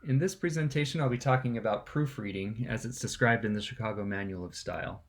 In this presentation, I'll be talking about proofreading as it's described in the Chicago Manual of Style.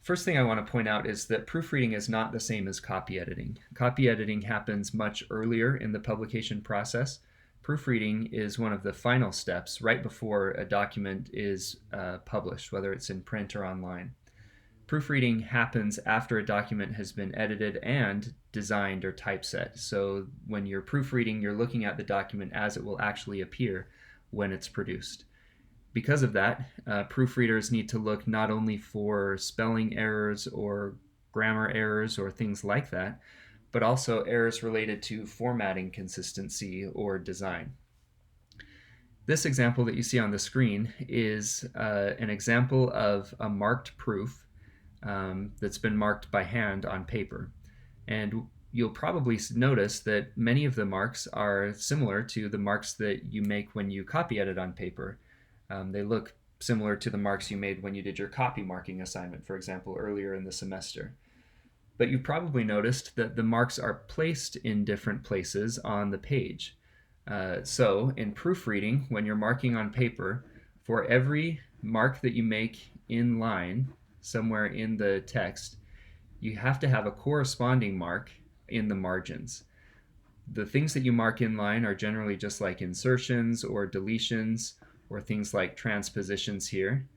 First thing I want to point out is that proofreading is not the same as copy editing. Copy editing happens much earlier in the publication process. Proofreading is one of the final steps right before a document is published, whether it's in print or online. Proofreading happens after a document has been edited and designed or typeset. So when you're proofreading, you're looking at the document as it will actually appear when it's produced. Because of that, proofreaders need to look not only for spelling errors or grammar errors or things like that, but also errors related to formatting consistency or design. This example that you see on the screen is an example of a marked proof that's been marked by hand on paper. And you'll probably notice that many of the marks are similar to the marks that you make when you copy edit on paper. They look similar to the marks you made when you did your copy marking assignment, for example, earlier in the semester. But you've probably noticed that the marks are placed in different places on the page. So in proofreading, when you're marking on paper, for every mark that you make in line somewhere in the text, you have to have a corresponding mark in the margins. The things that you mark in line are generally just like insertions or deletions or things like transpositions here.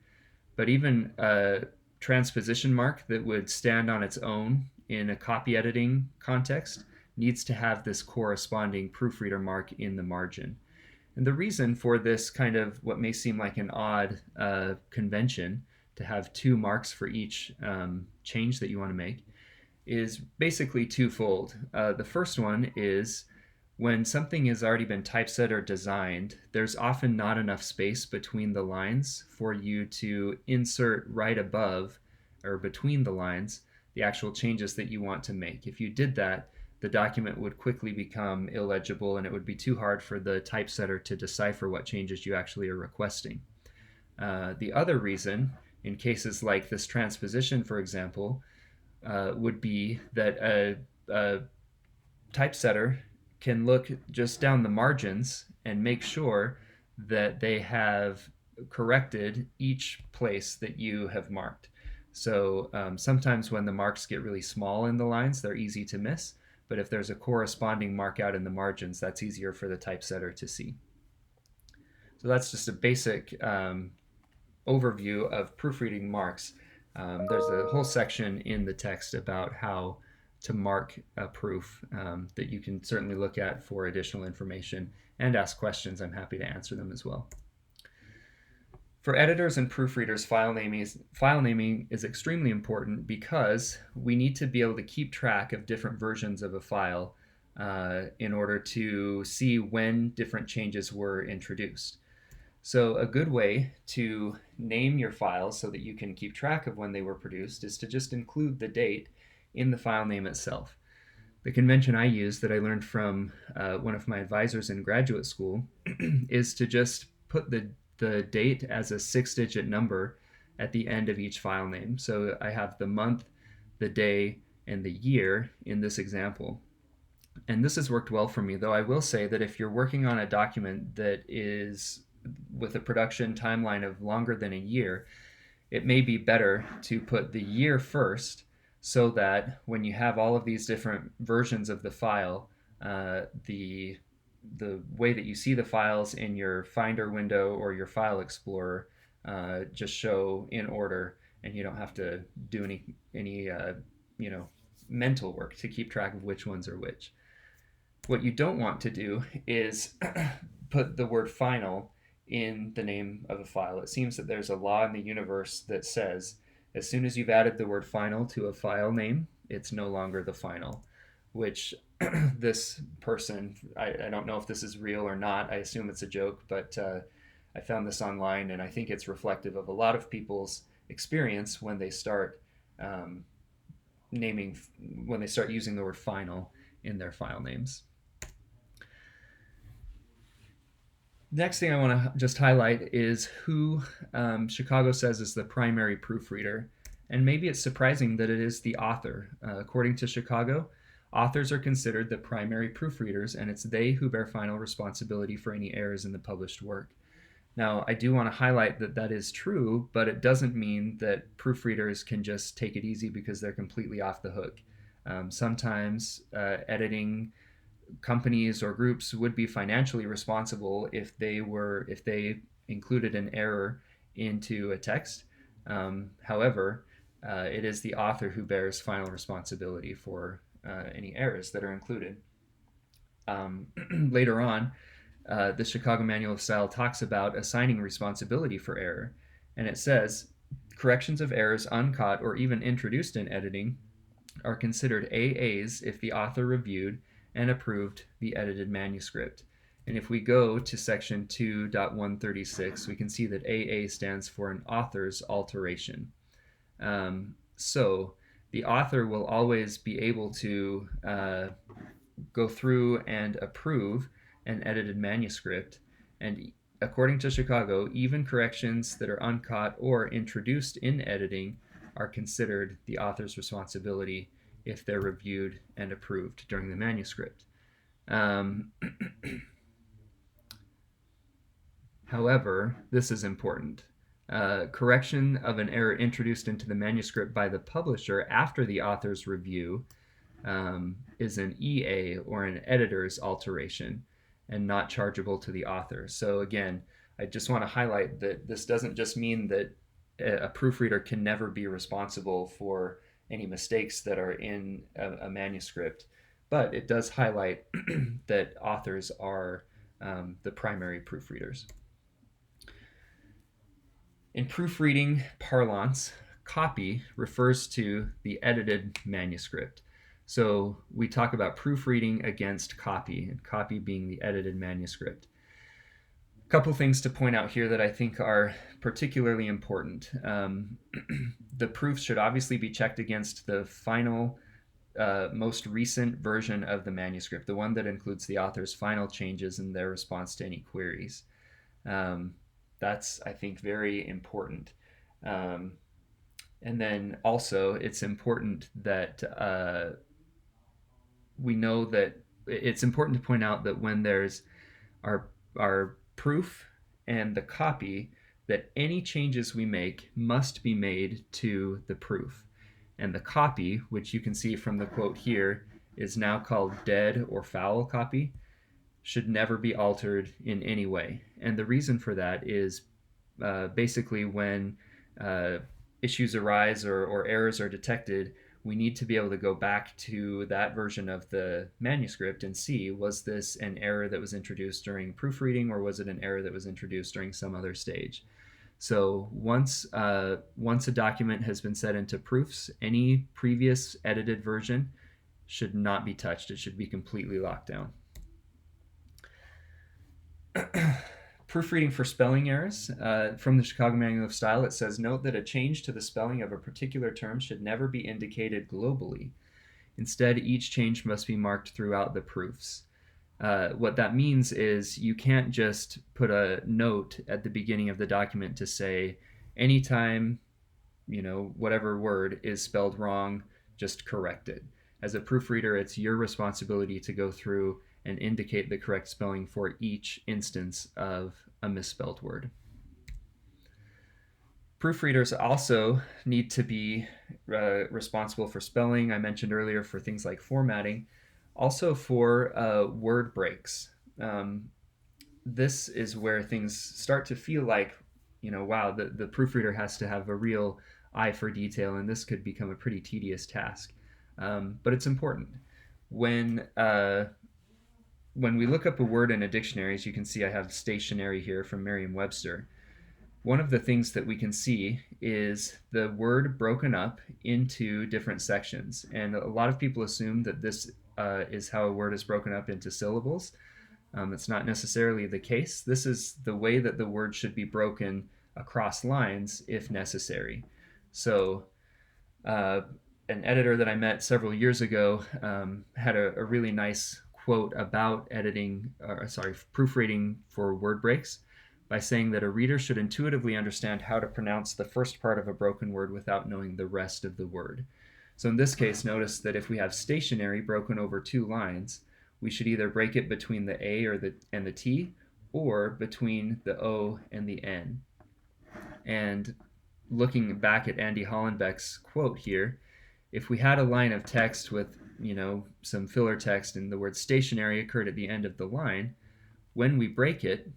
But even a transposition mark that would stand on its own in a copy editing context needs to have this corresponding proofreader mark in the margin. And the reason for this kind of what may seem like an odd convention to have two marks for each change that you want to make is basically twofold. The first one is when something has already been typeset or designed, there's often not enough space between the lines for you to insert right above or between the lines the actual changes that you want to make. If you did that, the document would quickly become illegible and it would be too hard for the typesetter to decipher what changes you actually are requesting. The other reason, in cases like this transposition, for example, would be that a typesetter can look just down the margins and make sure that they have corrected each place that you have marked. So sometimes when the marks get really small in the lines, they're easy to miss. But if there's a corresponding mark out in the margins, that's easier for the typesetter to see. So that's just a basic overview of proofreading marks. There's a whole section in the text about how to mark a proof that you can certainly look at for additional information and ask questions. I'm happy to answer them as well. For editors and proofreaders, file naming is extremely important because we need to be able to keep track of different versions of a file in order to see when different changes were introduced. So a good way to name your files so that you can keep track of when they were produced is to just include the date in the file name itself. The convention I use that I learned from one of my advisors in graduate school is to just put the date as a 6-digit number at the end of each file name. So I have the month, the day, and the year in this example. And this has worked well for me, though I will say that if you're working on a document that is with a production timeline of longer than a year, it may be better to put the year first so that when you have all of these different versions of the file, the way that you see the files in your Finder window or your File Explorer just show in order, and you don't have to do any mental work to keep track of which ones are which. What you don't want to do is put the word final in the name of a file. It seems that there's a law in the universe that says as soon as you've added the word final to a file name, it's no longer the final, which this person, I don't know if this is real or not. I assume it's a joke, but I found this online, and I think it's reflective of a lot of people's experience when they start when they start using the word final in their file names. Next thing I want to just highlight is who Chicago says is the primary proofreader. And maybe it's surprising that it is the author. According to Chicago, Authors are considered the primary proofreaders, and it's they who bear final responsibility for any errors in the published work. Now, I do want to highlight that that is true, but it doesn't mean that proofreaders can just take it easy because they're completely off the hook. Sometimes editing companies or groups would be financially responsible if they included an error into a text. However, it is the author who bears final responsibility for any errors that are included. Later on, the Chicago Manual of Style talks about assigning responsibility for error, and it says corrections of errors uncaught or even introduced in editing are considered AAs if the author reviewed and approved the edited manuscript. And if we go to section 2.136, we can see that AA stands for an author's alteration. So the author will always be able to go through and approve an edited manuscript. And according to Chicago, even corrections that are uncaught or introduced in editing are considered the author's responsibility if they're reviewed and approved during the manuscript. However, this is important. Correction of an error introduced into the manuscript by the publisher after the author's review is an EA, or an editor's alteration, and not chargeable to the author. So again, I just want to highlight that this doesn't just mean that a proofreader can never be responsible for any mistakes that are in a manuscript, but it does highlight that authors are the primary proofreaders. In proofreading parlance, copy refers to the edited manuscript. So we talk about proofreading against copy, and copy being the edited manuscript. A couple things to point out here that I think are particularly important. The proofs should obviously be checked against the final, most recent version of the manuscript, the one that includes the author's final changes and their response to any queries. That's, I think, very important. And then also, it's important that we know that it's important to point out that when there's our proof and the copy, that any changes we make must be made to the proof. And the copy, which you can see from the quote here, is now called dead or foul copy, should never be altered in any way. And the reason for that is basically when issues arise or errors are detected, we need to be able to go back to that version of the manuscript and see, was this an error that was introduced during proofreading, or was it an error that was introduced during some other stage? So once a document has been set into proofs, any previous edited version should not be touched. It should be completely locked down. Proofreading for spelling errors. From the Chicago Manual of Style, it says, note that a change to the spelling of a particular term should never be indicated globally. Instead, each change must be marked throughout the proofs. What that means is you can't just put a note at the beginning of the document to say, anytime, whatever word is spelled wrong, just correct it. As a proofreader, it's your responsibility to go through and indicate the correct spelling for each instance of a misspelled word. Proofreaders also need to be responsible for spelling. I mentioned earlier, for things like formatting, also for word breaks. This is where things start to feel like, wow, the proofreader has to have a real eye for detail, and this could become a pretty tedious task. But it's important. When we look up a word in a dictionary, as you can see, I have stationery here from Merriam-Webster. One of the things that we can see is the word broken up into different sections. And a lot of people assume that this is how a word is broken up into syllables. It's not necessarily the case. This is the way that the word should be broken across lines if necessary. So an editor that I met several years ago had a really nice quote about proofreading for word breaks, by saying that a reader should intuitively understand how to pronounce the first part of a broken word without knowing the rest of the word. So in this case, notice that if we have stationary broken over 2 lines, we should either break it between the A and the T, or between the O and the N. And looking back at Andy Hollenbeck's quote here, if we had a line of text with, some filler text and the word stationary occurred at the end of the line, when we break it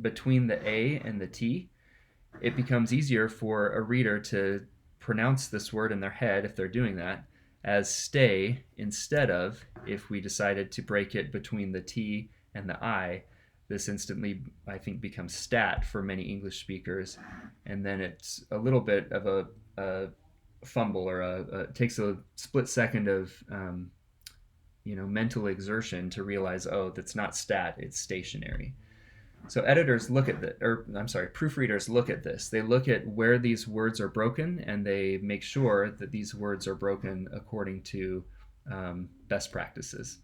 between the A and the T, it becomes easier for a reader to pronounce this word in their head, if they're doing that, as stay, instead of, if we decided to break it between the T and the I, this instantly, I think, becomes stat for many English speakers, and then it's a little bit of a fumble, or it takes a split second of mental exertion to realize, oh, that's not stat, it's stationary. So proofreaders look at this. They look at where these words are broken, and they make sure that these words are broken according to best practices.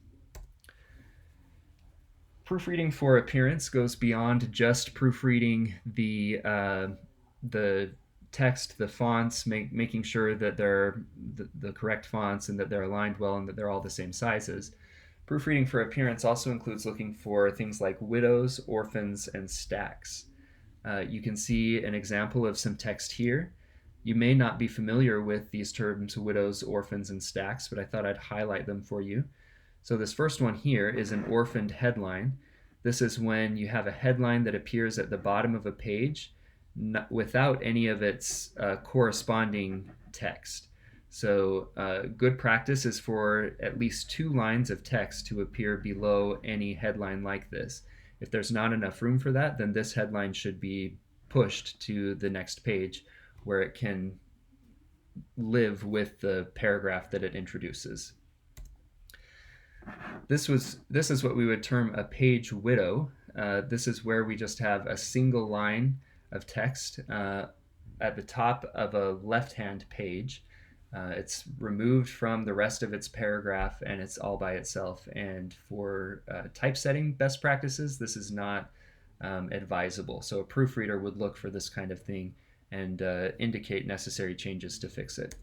Proofreading for appearance goes beyond just proofreading the text, the fonts, making sure that they're the correct fonts and that they're aligned well and that they're all the same sizes. Proofreading for appearance also includes looking for things like widows, orphans, and stacks. You can see an example of some text here. You may not be familiar with these terms, widows, orphans, and stacks, but I thought I'd highlight them for you. So this first one here is an orphaned headline. This is when you have a headline that appears at the bottom of a page without any of its corresponding text. So good practice is for at least 2 lines of text to appear below any headline like this. If there's not enough room for that, then this headline should be pushed to the next page where it can live with the paragraph that it introduces. This is what we would term a page widow. This is where we just have a single line of text at the top of a left-hand page. It's removed from the rest of its paragraph, and it's all by itself. And for typesetting best practices, this is not advisable. So a proofreader would look for this kind of thing and indicate necessary changes to fix it.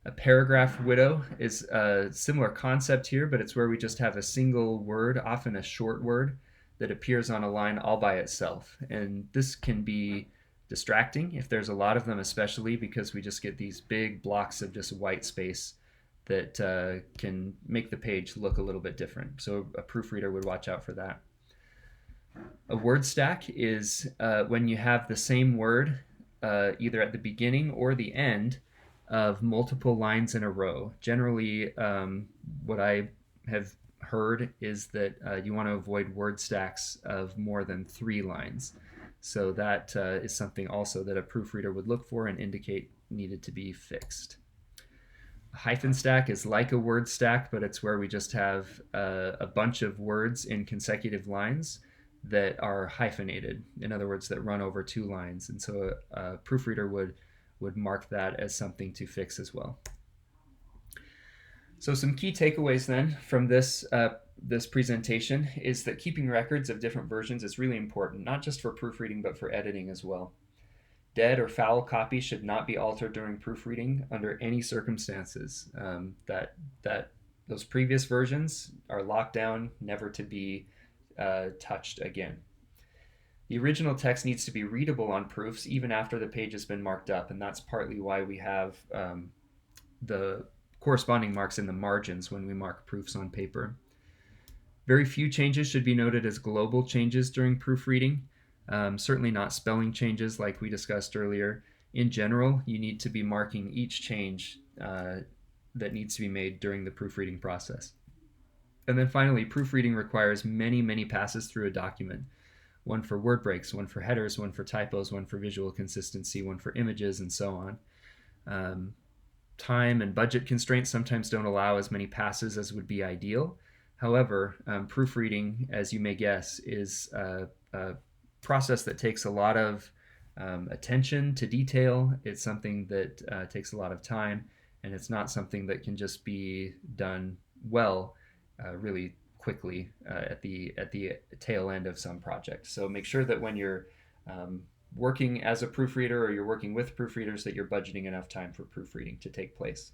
A paragraph widow is a similar concept here, but it's where we just have a single word, often a short word, that appears on a line all by itself. And this can be distracting if there's a lot of them, especially because we just get these big blocks of just white space that can make the page look a little bit different. So a proofreader would watch out for that. A word stack is when you have the same word either at the beginning or the end of multiple lines in a row. Generally, what I have heard is that you want to avoid word stacks of more than 3 lines. So that is something also that a proofreader would look for and indicate needed to be fixed. A hyphen stack is like a word stack, but it's where we just have a bunch of words in consecutive lines that are hyphenated. In other words, that run over 2 lines. And so a proofreader would mark that as something to fix as well. So some key takeaways then from this presentation is that keeping records of different versions is really important, not just for proofreading, but for editing as well. Dead or foul copies should not be altered during proofreading under any circumstances. That those previous versions are locked down, never to be touched again. The original text needs to be readable on proofs even after the page has been marked up, and that's partly why we have the corresponding marks in the margins when we mark proofs on paper. Very few changes should be noted as global changes during proofreading, certainly not spelling changes like we discussed earlier. In general, you need to be marking each change that needs to be made during the proofreading process. And then finally, proofreading requires many, many passes through a document. One for word breaks, one for headers, one for typos, one for visual consistency, one for images, and so on. Time and budget constraints sometimes don't allow as many passes as would be ideal. However, proofreading, as you may guess, is a process that takes a lot of attention to detail. It's something that takes a lot of time, and it's not something that can just be done well really quickly at the tail end of some project. So make sure that when you're working as a proofreader or you're working with proofreaders, that you're budgeting enough time for proofreading to take place.